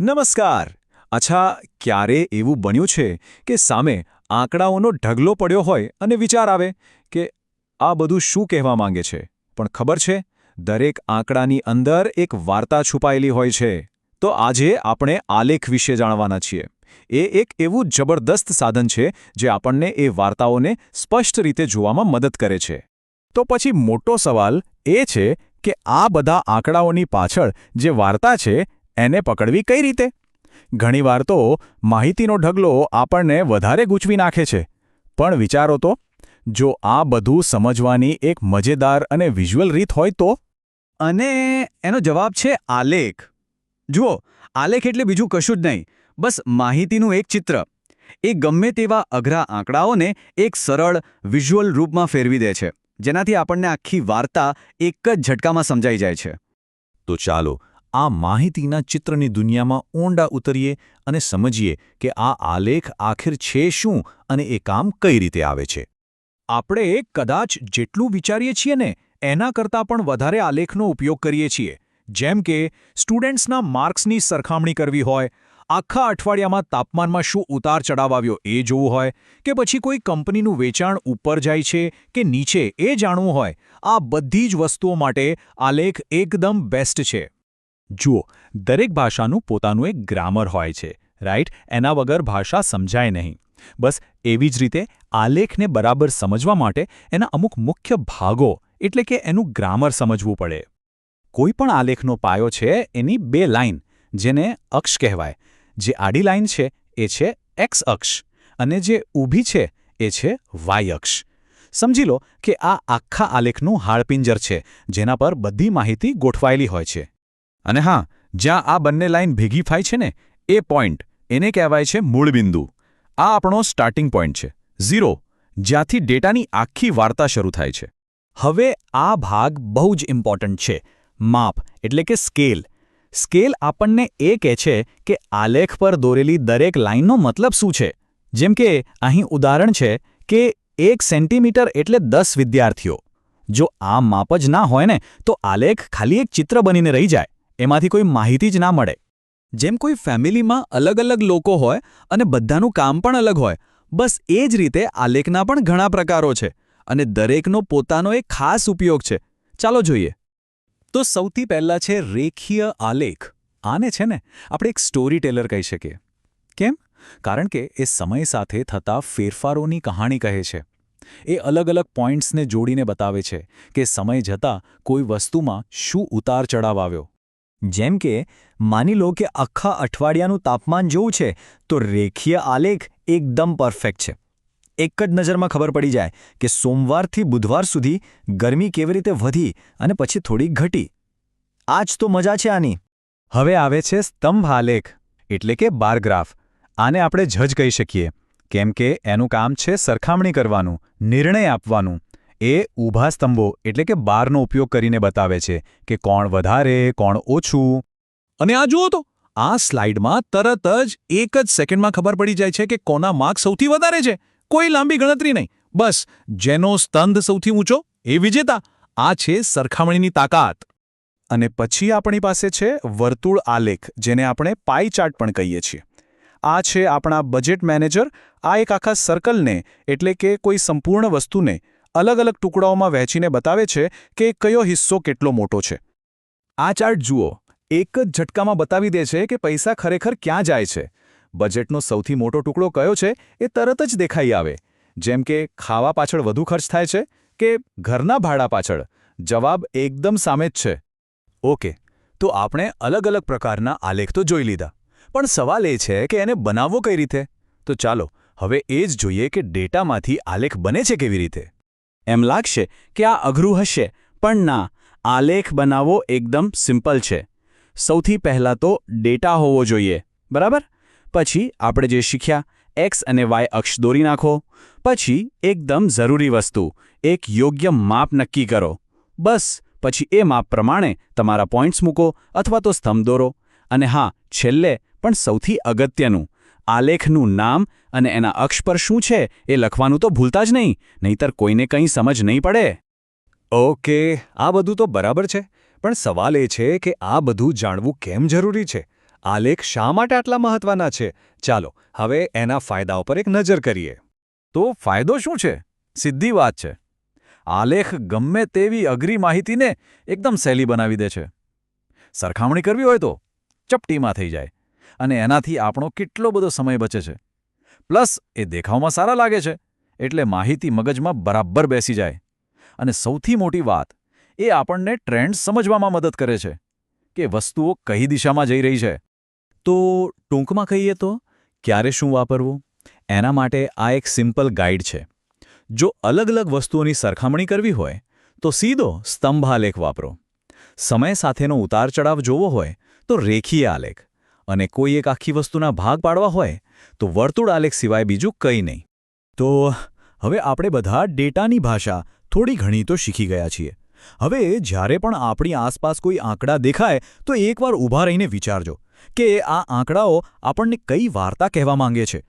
નમસ્કાર. અચ્છા, ક્યારે એવું બન્યું છે કે સામે આંકડાઓનો ઢગલો પડ્યો હોય અને વિચાર આવે કે આ બધું શું કહેવા માંગે છે, પણ ખબર છે દરેક આંકડાની અંદર એક વાર્તા છુપાયેલી હોય છે. તો આજે આપણે આલેખ વિશે જાણવાના છીએ. એ એક એવું જબરદસ્ત સાધન છે જે આપણને એ વાર્તાઓને સ્પષ્ટ રીતે જોવામાં મદદ કરે છે. તો પછી મોટો સવાલ એ છે કે આ બધા આંકડાઓની પાછળ જે વાર્તા છે એને પકડવી કઈ રીતે? ઘણીવાર તો માહિતીનો ઢગલો આપણને વધારે ગૂંચવી નાખે છે. પણ વિચારો તો, જો આ બધું સમજવાની એક મજેદાર અને વિઝ્યુઅલ રીત હોય તો? અને એનો જવાબ છે આલેખ. જુઓ, આલેખ એટલે બીજું કશું જ નહીં, બસ માહિતીનું એક ચિત્ર. એ ગમે તેવા અઘરા આંકડાઓને એક સરળ વિઝ્યુઅલ રૂપમાં ફેરવી દે છે, જેનાથી આપણને આખી વાર્તા એક જ ઝટકામાં સમજાઈ જાય છે. તો ચાલો આ માહિતીના ચિત્રની દુનિયામાં ઊંડા ઉતરીએ અને સમજીએ કે આ આલેખ આખિર છે શું અને એ કામ કઈ રીતે આવે છે. આપણે કદાચ જેટલું વિચારીએ છીએ ને એના કરતાં પણ વધારે આલેખનો ઉપયોગ કરીએ છીએ. જેમ કે સ્ટુડન્ટ્સના માર્ક્સની સરખામણી કરવી હોય, આખા અઠવાડિયામાં તાપમાનમાં શું ઉતાર ચઢાવ આવ્યો એ જોવું હોય, કે પછી કોઈ કંપનીનું વેચાણ ઉપર જાય છે કે નીચે એ જાણવું હોય, આ બધી જ વસ્તુઓ માટે આલેખ એકદમ બેસ્ટ છે. જુઓ, દરેક ભાષાનું પોતાનું એક ગ્રામર હોય છે, રાઈટ? એના વગર ભાષા સમજાય નહીં. બસ એવી જ રીતે આલેખને બરાબર સમજવા માટે એના અમુક મુખ્ય ભાગો એટલે કે એનું ગ્રામર સમજવું પડે. કોઈ પણ આલેખનો પાયો છે એની બે લાઇન, જેને અક્ષ કહેવાય. જે આડી લાઇન છે એ છે એક્સ અક્ષ અને જે ઊભી છે એ છે વાય અક્ષ. સમજી લો કે આ આખા આલેખનું હાડપિંજર છે જેના પર બધી માહિતી ગોઠવાયેલી હોય છે. અને હા, જ્યાં આ બંને લાઇન ભેગી થાય છે ને એ પોઈન્ટ, એને કહેવાય છે મૂળબિંદુ. આ આપણો સ્ટાર્ટિંગ પોઈન્ટ છે, 0, જ્યાંથી ડેટાની આખી વાર્તા શરૂ થાય છે. હવે આ ભાગ બહુ જ ઇમ્પોર્ટન્ટ છે, માપ એટલે કે સ્કેલ. સ્કેલ આપણને એ કહે છે કે આલેખ પર દોરેલી દરેક લાઇનનો મતલબ શું છે. જેમ કે અહીં ઉદાહરણ છે કે 1 સેન્ટીમીટર એટલે 10 વિદ્યાર્થીઓ. જો આ માપ જ ના હોય ને તો આલેખ ખાલી એક ચિત્ર બનીને રહી જાય, એમાંથી કોઈ માહિતી જ ના મળે. જેમ કોઈ ફેમિલીમાં અલગ અલગ લોકો હોય અને બધાનું કામ પણ અલગ હોય, બસ એ જ રીતે આલેખના પણ ઘણા પ્રકારો છે અને દરેકનો પોતાનો એક ખાસ ઉપયોગ છે. ચાલો જોઈએ. તો સૌથી પહેલા છે રેખીય આલેખ. આને છે ને આપણે એક સ્ટોરી ટેલર કહી શકીએ. કેમ? કારણ કે એ સમય સાથે થતા ફેરફારોની કહાણી કહે છે. એ અલગ અલગ પોઈન્ટ્સને જોડીને બતાવે છે કે સમય જતાં કોઈ વસ્તુમાં શું ઉતાર ચઢાવ આવ્યો. જેમ કે માની લો કે આખા અઠવાડિયાનું તાપમાન જોવું છે તો રેખીય આલેખ એકદમ પરફેક્ટ છે. એક જ નજરમાં ખબર પડી જાય કે સોમવારથી બુધવાર સુધી ગરમી કેવી રીતે વધી અને પછી થોડી ઘટી. આ જ તો મજા છે આની. હવે આવે છે સ્તંભ આલેખ એટલે કે બાર ગ્રાફ. આને આપણે જજ કહી શકીએ, કેમ કે એનું કામ છે સરખામણી કરવાનું, નિર્ણય આપવાનું. એ ઊભા સ્તંભો એટલે કે બારનો ઉપયોગ કરીને બતાવે છે કે કોણ વધારે, કોણ ઓછું. અને આ જુઓ તો, આ સ્લાઇડમાં તરત જ એક જ સેકન્ડમાં ખબર પડી જાય છે કે કોના માર્ક સૌથી વધારે છે. કોઈ લાંબી ગણતરી નહીં, બસ જેનો સ્તંભ સૌથી ઊંચો એ વિજેતા. આ છે સરખામણીની તાકાત. અને પછી આપણી પાસે છે વર્તુળ આલેખ, જેને આપણે પાઈ ચાર્ટ પણ કહીએ છીએ. આ છે આપણા બજેટ મેનેજર. આ એક આખા સર્કલને એટલે કે કોઈ સંપૂર્ણ વસ્તુને અલગ અલગ ટુકડાઓમાં વહેંચીને બતાવે છે કે કયો હિસ્સો કેટલો મોટો છે. આ ચાર્ટ જુઓ, એક જ ઝટકામાં બતાવી દે છે કે પૈસા ખરેખર ક્યાં જાય છે. બજેટનો સૌથી મોટો ટુકડો કયો છે એ તરત જ દેખાઈ આવે. જેમ કે ખાવા પાછળ વધુ ખર્ચ થાય છે કે ઘરના ભાડા પાછળ. જવાબ એકદમ સામે જ છે. ઓકે, તો આપણે અલગ અલગ પ્રકારના આલેખ તો જોઈ લીધા, પણ સવાલ એ છે કે એને બનાવવો કઈ રીતે? તો ચાલો હવે એ જ જોઈએ કે ડેટામાંથી આલેખ બને છે કેવી રીતે. એમ લાગશે કે આ અઘરું હશે, પણ ના, આલેખ બનાવવો એકદમ સિમ્પલ છે. સૌથી પહેલાં તો ડેટા હોવો જોઈએ, બરાબર? પછી આપણે જે શીખ્યા, એક્સ અને વાય અક્ષ દોરી નાખો. પછી એકદમ જરૂરી વસ્તુ, એક યોગ્ય માપ નક્કી કરો. બસ પછી એ માપ પ્રમાણે તમારા પોઈન્ટ્સ મૂકો અથવા તો સ્તંભ દોરો. અને હા, છેલ્લે પણ સૌથી અગત્યનું, આલેખનું નામ અને એના અક્ષ પર શું છે એ લખવાનું તો ભૂલતા જ નહીં, નહીંતર કોઈને કંઈ સમજ નહીં પડે. ઓકે, આ બધું તો બરાબર છે, પણ સવાલ એ છે કે આ બધું જાણવું કેમ જરૂરી છે? આલેખ શા માટે આટલા મહત્વના છે ચાલો હવે એના ફાયદાઓ પર એક નજર કરીએ. તો ફાયદો શું છે? સીધી વાત છે. આલેખ ગમે તેવી અઘરી માહિતીને એકદમ સહેલી બનાવી દે છે. સરખામણી કરવી હોય તો ચપટીમાં થઈ જાય અને એનાથી આપણો કેટલો બધો સમય બચે છે. પ્લસ એ દેખાવમાં સારા લાગે છે એટલે માહિતી મગજમાં બરાબર બેસી જાય. અને સૌથી મોટી વાત એ આપણને ટ્રેન્ડ સમજવામાં મદદ કરે છે કે વસ્તુઓ કઈ દિશામાં જઈ રહી છે. તો ટૂંકમાં કહીએ તો ક્યારે શું વાપરવું એના માટે આ એક સિમ્પલ ગાઈડ છે. જો અલગ અલગ વસ્તુઓની સરખામણી કરવી હોય તો સીધો સ્તંભ આલેખ વાપરો. સમય સાથેનો ઉતાર ચઢાવ જોવો હોય તો રેખીય આલેખ અને કોઈ એક આખી વસ્તુના ભાગ પાડવા હોય તો વર્તુળ આલેખ સિવાય બીજું કંઈ નહીં. તો હવે આપણે બધા ડેટાની ભાષા થોડી ઘણી તો શીખી ગયા છીએ. હવે જ્યારે પણ આપણી આસપાસ કોઈ આંકડા દેખાય તો એકવાર ઊભા રહીને વિચારજો કે આ આંકડાઓ આપણને કઈ વાર્તા કહેવા માંગે છે.